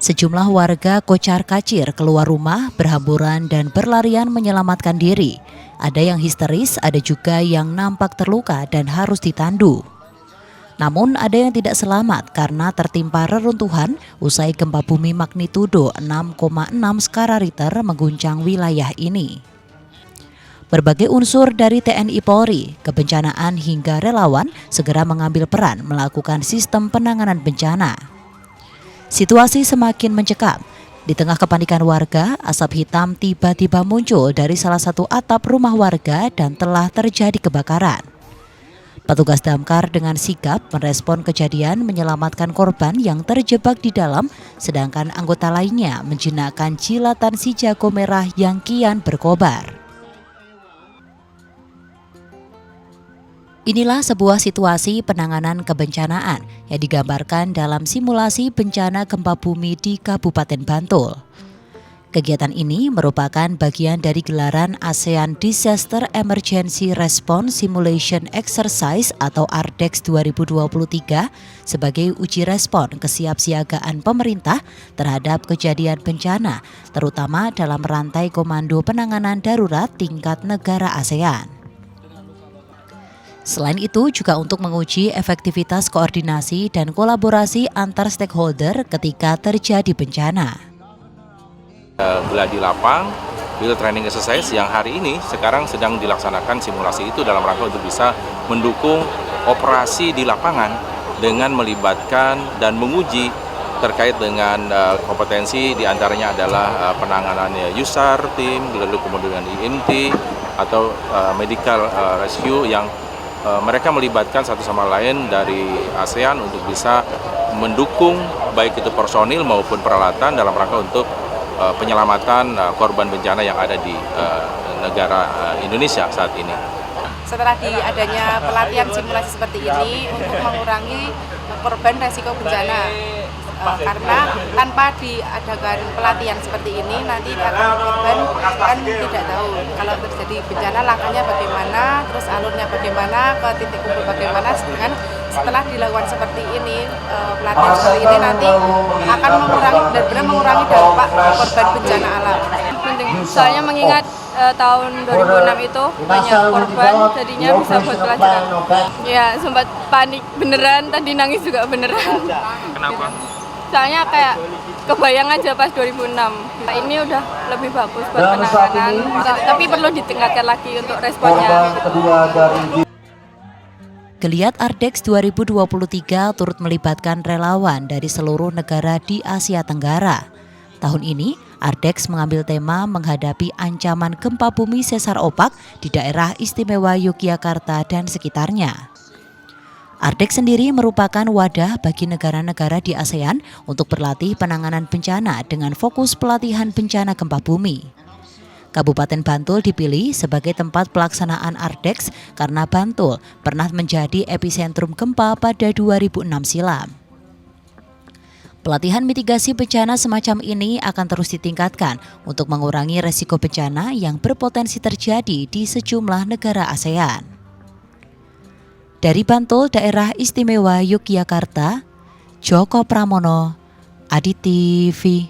Sejumlah warga kocar-kacir keluar rumah, berhamburan dan berlarian menyelamatkan diri. Ada yang histeris, ada juga yang nampak terluka dan harus ditandu. Namun ada yang tidak selamat karena tertimpa reruntuhan usai gempa bumi magnitudo 6,6 skala Richter mengguncang wilayah ini. Berbagai unsur dari TNI Polri, kebencanaan hingga relawan segera mengambil peran melakukan sistem penanganan bencana. Situasi semakin mencekam. Di tengah kepanikan warga, asap hitam tiba-tiba muncul dari salah satu atap rumah warga dan telah terjadi kebakaran. Petugas damkar dengan sigap merespon kejadian menyelamatkan korban yang terjebak di dalam, sedangkan anggota lainnya menjinakkan jilatan si jago merah yang kian berkobar. Inilah sebuah situasi penanganan kebencanaan yang digambarkan dalam simulasi bencana gempa bumi di Kabupaten Bantul. Kegiatan ini merupakan bagian dari gelaran ASEAN Disaster Emergency Response Simulation Exercise atau ARDEX 2023 sebagai uji respon kesiapsiagaan pemerintah terhadap kejadian bencana, terutama dalam rantai komando penanganan darurat tingkat negara ASEAN. Selain itu juga untuk menguji efektivitas koordinasi dan kolaborasi antar stakeholder ketika terjadi bencana. Gladi lapang, field training exercise yang hari ini sekarang sedang dilaksanakan simulasi itu dalam rangka untuk bisa mendukung operasi di lapangan dengan melibatkan dan menguji terkait dengan kompetensi diantaranya adalah penanganan USAR tim, lalu kemudian IMT atau medical rescue yang mereka melibatkan satu sama lain dari ASEAN untuk bisa mendukung baik itu personil maupun peralatan dalam rangka untuk penyelamatan korban bencana yang ada di negara Indonesia saat ini. Setelah adanya pelatihan simulasi seperti ini untuk mengurangi korban resiko bencana, karena tanpa diadakan pelatihan seperti ini nanti akan korban kan tidak tahu kalau terjadi bencana langkahnya bagaimana, terus alurnya bagaimana, ke titik kumpul bagaimana. Dengan setelah dilakukan seperti ini, pelatihan seperti ini nanti akan mengurangi benar-benar mengurangi dampak korban bencana alam. Soalnya mengingat tahun 2006 itu banyak korban, jadinya bisa buat pelajaran. Ya sempat panik beneran, tadi nangis juga beneran. Kenapa? Soalnya kayak kebayang aja pas 2006. Nah, ini udah lebih bagus buat penanganan, tapi perlu ditingkatkan lagi untuk responnya. Geliat ARDEX 2023 turut melibatkan relawan dari seluruh negara di Asia Tenggara. Tahun ini, ARDEX mengambil tema menghadapi ancaman gempa bumi sesar opak di daerah istimewa Yogyakarta dan sekitarnya. ARDEX sendiri merupakan wadah bagi negara-negara di ASEAN untuk berlatih penanganan bencana dengan fokus pelatihan bencana gempa bumi. Kabupaten Bantul dipilih sebagai tempat pelaksanaan ARDEX karena Bantul pernah menjadi epicentrum gempa pada 2006 silam. Pelatihan mitigasi bencana semacam ini akan terus ditingkatkan untuk mengurangi resiko bencana yang berpotensi terjadi di sejumlah negara ASEAN. Dari Bantul, Daerah Istimewa Yogyakarta, Joko Pramono, Adi TV.